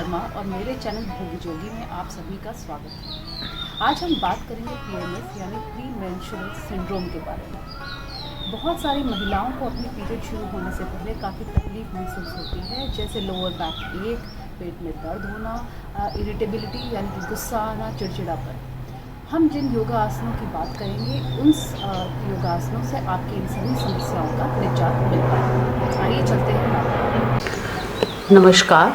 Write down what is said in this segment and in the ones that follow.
शर्मा और मेरे चैनल भोगी जोगी में आप सभी का स्वागत है। आज हम बात करेंगे PMS यानी प्री मेंस्ट्रुअल सिंड्रोम के बारे में। बहुत सारी महिलाओं को अपनी पीरियड शुरू होने से पहले काफ़ी तकलीफ महसूस होती है, जैसे लोअर बैक एक, पेट में दर्द होना, इरिटेबिलिटी यानी कि गुस्सा आना, चिड़चिड़ापन। हम जिन योगा आसनों की बात करेंगे उन योगासनों से आपकी इन सभी समस्याओं का निजात मिल पाएगा। आइए चलते हैं। नमस्कार।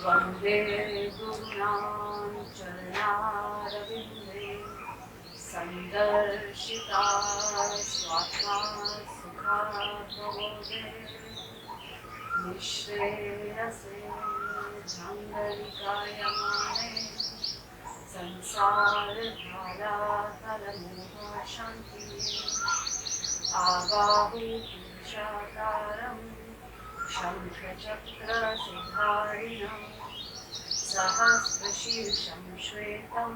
वंदे गुरुणां चरणारविन्दे सन्दर्शिता स्वात्मा सुखात्मबोधे निःश्रेयसे झङ्गलिकायमाने संसारधारातलमोहशान्तिः आबाहु पुरुषाकारं शङ्खचक्रसिंहारिणं सहस्रशीर्षं श्वेतं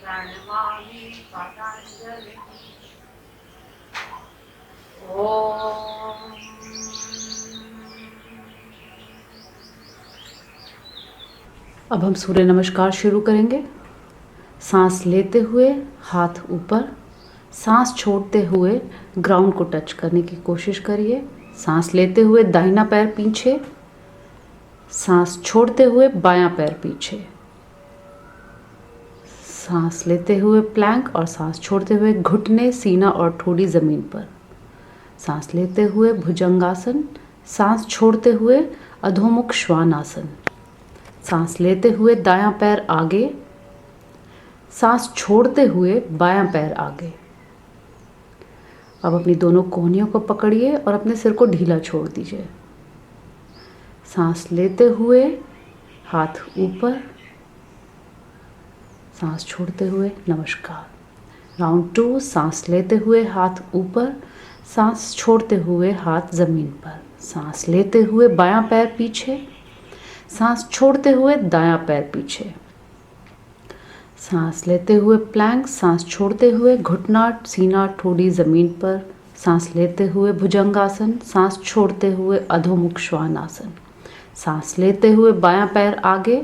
प्रणमामि पतञ्जलिम्। ओम। अब हम सूर्य नमस्कार शुरू करेंगे। सांस लेते हुए हाथ ऊपर, सांस छोड़ते हुए ग्राउंड को टच करने की कोशिश करिए। सांस लेते हुए दाहिना पैर पीछे, सांस छोड़ते हुए बायां पैर पीछे, सांस लेते हुए प्लैंक और सांस छोड़ते हुए घुटने, सीना और ठोड़ी ज़मीन पर। सांस लेते हुए भुजंगासन, सांस छोड़ते हुए अधोमुख श्वान आसन। सांस लेते हुए दायां पैर आगे, सांस छोड़ते हुए बायां पैर आगे। अब अपनी दोनों कोहनियों को पकड़िए और अपने सिर को ढीला छोड़ दीजिए। सांस लेते हुए हाथ ऊपर, सांस छोड़ते हुए नमस्कार। राउंड 2। सांस लेते हुए हाथ ऊपर, सांस छोड़ते हुए हाथ ज़मीन पर। सांस लेते हुए बायां पैर पीछे, सांस छोड़ते हुए दायां पैर पीछे। सांस लेते हुए प्लैंक, सांस छोड़ते हुए घुटना, सीना, ठोड़ी ज़मीन पर। सांस लेते हुए भुजंगासन, सांस छोड़ते हुए अधोमुख श्वान आसन। सांस लेते हुए बायां पैर आगे,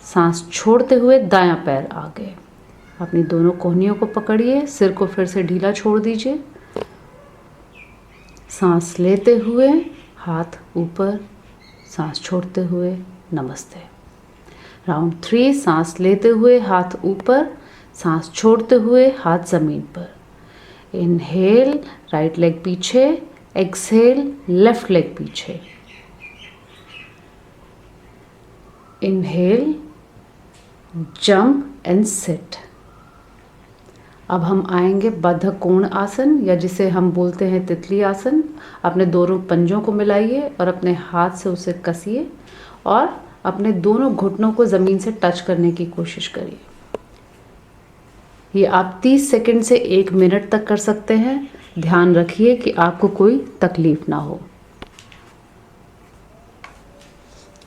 सांस छोड़ते हुए दायां पैर आगे। अपनी दोनों कोहनियों को पकड़िए, सिर को फिर से ढीला छोड़ दीजिए। सांस लेते हुए हाथ ऊपर, सांस छोड़ते हुए नमस्ते। राउंड 3। सांस लेते हुए हाथ ऊपर, सांस छोड़ते हुए हाथ ज़मीन पर। इनहेल, राइट लेग पीछे, एक्सहेल, लेफ्ट लेग पीछे। Inhale, jump and sit. अब हम आएंगे बद्ध कोण आसन, या जिसे हम बोलते हैं तितली आसन। अपने दोनों पंजों को मिलाइए और अपने हाथ से उसे कसिए और अपने दोनों घुटनों को ज़मीन से टच करने की कोशिश करिए। ये आप 30 सेकंड से 1 मिनट तक कर सकते हैं। ध्यान रखिए कि आपको कोई तकलीफ ना हो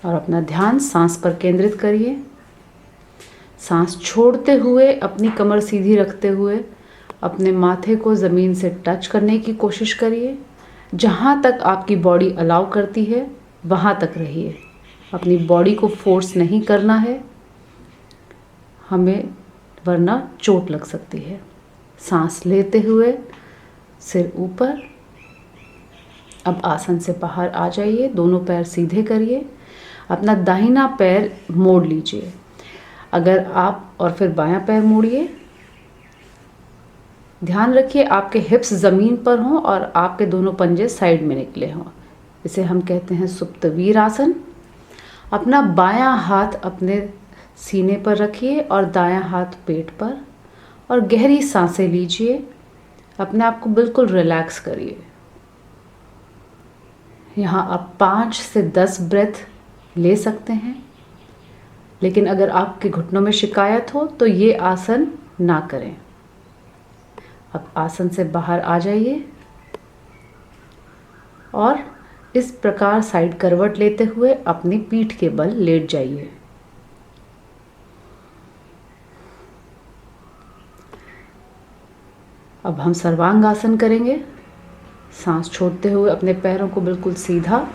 और अपना ध्यान सांस पर केंद्रित करिए। सांस छोड़ते हुए अपनी कमर सीधी रखते हुए अपने माथे को ज़मीन से टच करने की कोशिश करिए। जहाँ तक आपकी बॉडी अलाउ करती है वहाँ तक रहिए। अपनी बॉडी को फोर्स नहीं करना है हमें, वरना चोट लग सकती है। सांस लेते हुए सिर ऊपर। अब आसन से बाहर आ जाइए, दोनों पैर सीधे करिए, अपना दाहिना पैर मोड़ लीजिए। अगर आप और फिर बायां पैर मोड़िए। ध्यान रखिए आपके हिप्स ज़मीन पर हों और आपके दोनों पंजे साइड में निकले हों। इसे हम कहते हैं सुप्त वीरासन। अपना बायां हाथ अपने सीने पर रखिए और दायां हाथ पेट पर, और गहरी सांसें लीजिए। अपने आप को बिल्कुल रिलैक्स करिए। यहाँ आप 5 से 10 ब्रेथ ले सकते हैं, लेकिन अगर आपके घुटनों में शिकायत हो तो ये आसन ना करें। अब आसन से बाहर आ जाइए और इस प्रकार साइड करवट लेते हुए अपनी पीठ के बल लेट जाइए। अब हम सर्वांग आसन करेंगे। सांस छोड़ते हुए अपने पैरों को बिल्कुल सीधा,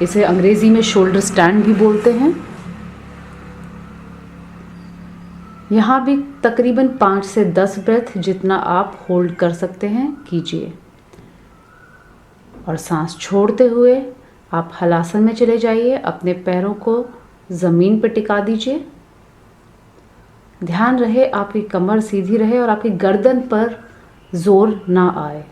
इसे अंग्रेजी में शोल्डर स्टैंड भी बोलते हैं। यहाँ भी तकरीबन 5 से 10 ब्रेथ जितना आप होल्ड कर सकते हैं कीजिए, और सांस छोड़ते हुए आप हलासन में चले जाइए। अपने पैरों को ज़मीन पर टिका दीजिए। ध्यान रहे आपकी कमर सीधी रहे और आपकी गर्दन पर जोर ना आए।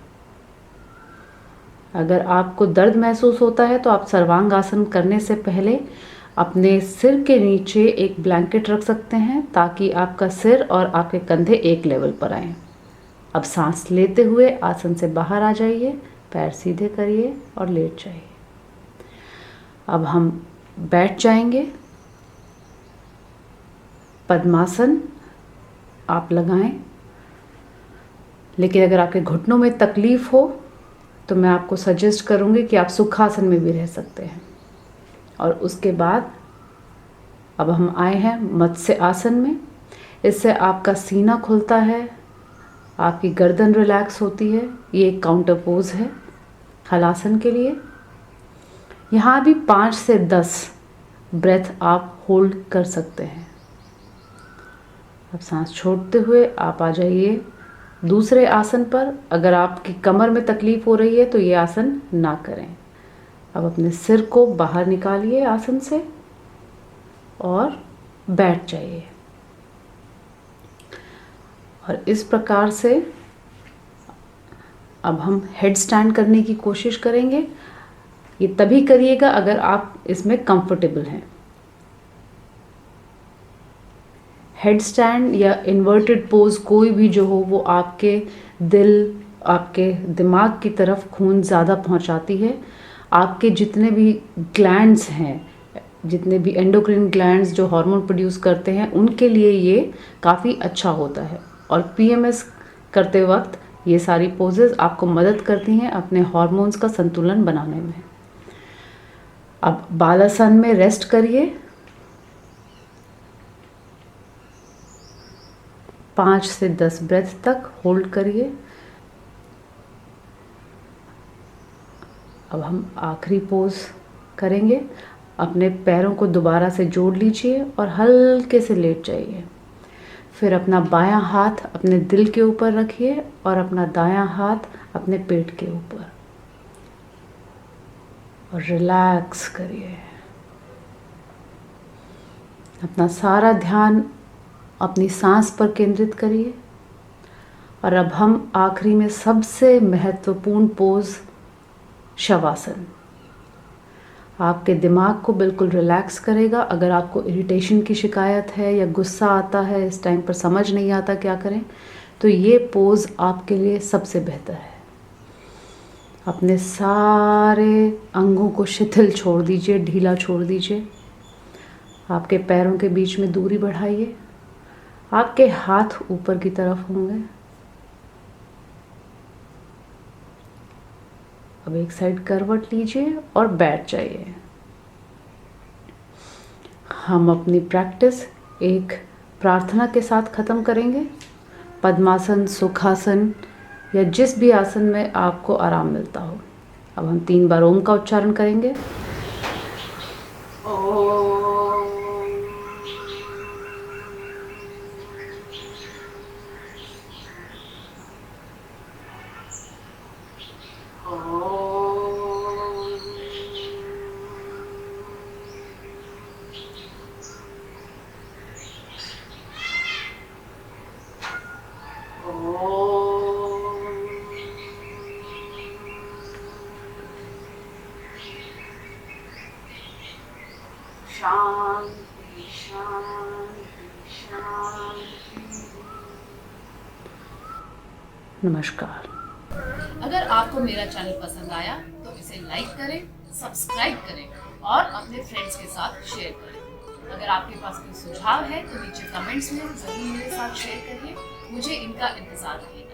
अगर आपको दर्द महसूस होता है तो आप सर्वांग आसन करने से पहले अपने सिर के नीचे एक ब्लैंकेट रख सकते हैं, ताकि आपका सिर और आपके कंधे एक लेवल पर आएं। अब सांस लेते हुए आसन से बाहर आ जाइए, पैर सीधे करिए और लेट जाइए। अब हम बैठ जाएंगे। पद्मासन आप लगाएं, लेकिन अगर आपके घुटनों में तकलीफ हो तो मैं आपको सजेस्ट करूंगी कि आप सुखासन में भी रह सकते हैं। और उसके बाद अब हम आए हैं मत्स्य आसन में। इससे आपका सीना खुलता है, आपकी गर्दन रिलैक्स होती है। ये एक काउंटर पोज है हलासन के लिए। यहाँ भी 5 से 10 ब्रेथ आप होल्ड कर सकते हैं। अब सांस छोड़ते हुए आप आ जाइए दूसरे आसन पर। अगर आपकी कमर में तकलीफ हो रही है तो ये आसन ना करें। अब अपने सिर को बाहर निकालिए आसन से और बैठ जाइए। और इस प्रकार से अब हम हेड स्टैंड करने की कोशिश करेंगे। ये तभी करिएगा अगर आप इसमें कंफर्टेबल हैं। हेड स्टैंड या इन्वर्टेड पोज कोई भी जो हो, वो आपके दिल, आपके दिमाग की तरफ खून ज़्यादा पहुंचाती है। आपके जितने भी ग्लैंड्स हैं, जितने भी एंडोक्राइन ग्लैंड्स जो हार्मोन प्रोड्यूस करते हैं, उनके लिए ये काफ़ी अच्छा होता है। और पीएमएस करते वक्त ये सारी पोजेस आपको मदद करती हैं अपने हार्मोन्स का संतुलन बनाने में। अब बालासन में रेस्ट करिए। 5 से 10 ब्रेथ तक होल्ड करिए। अब हम आखिरी पोज करेंगे। अपने पैरों को दोबारा से जोड़ लीजिए और हल्के से लेट जाइए। फिर अपना बायां हाथ अपने दिल के ऊपर रखिए और अपना दायां हाथ अपने पेट के ऊपर, और रिलैक्स करिए। अपना सारा ध्यान अपनी सांस पर केंद्रित करिए। और अब हम आखिरी में सबसे महत्वपूर्ण पोज शवासन, आपके दिमाग को बिल्कुल रिलैक्स करेगा। अगर आपको इरिटेशन की शिकायत है या गुस्सा आता है, इस टाइम पर समझ नहीं आता क्या करें, तो ये पोज आपके लिए सबसे बेहतर है। अपने सारे अंगों को शिथिल छोड़ दीजिए, ढीला छोड़ दीजिए। आपके पैरों के बीच में दूरी बढ़ाइए। आपके हाथ ऊपर की तरफ होंगे। अब एक साइड करवट लीजिए और बैठ जाइए। हम अपनी प्रैक्टिस एक प्रार्थना के साथ ख़त्म करेंगे। पद्मासन, सुखासन या जिस भी आसन में आपको आराम मिलता हो। अब हम 3 बार ओम का उच्चारण करेंगे। शांति शांति शांति। नमस्कार। अगर आपको मेरा चैनल पसंद आया तो इसे लाइक करें, सब्सक्राइब करें और अपने फ्रेंड्स के साथ शेयर करें। अगर आपके पास कोई सुझाव है तो नीचे कमेंट्स में ज़रूर मेरे साथ शेयर करिए। मुझे इनका इंतज़ार है।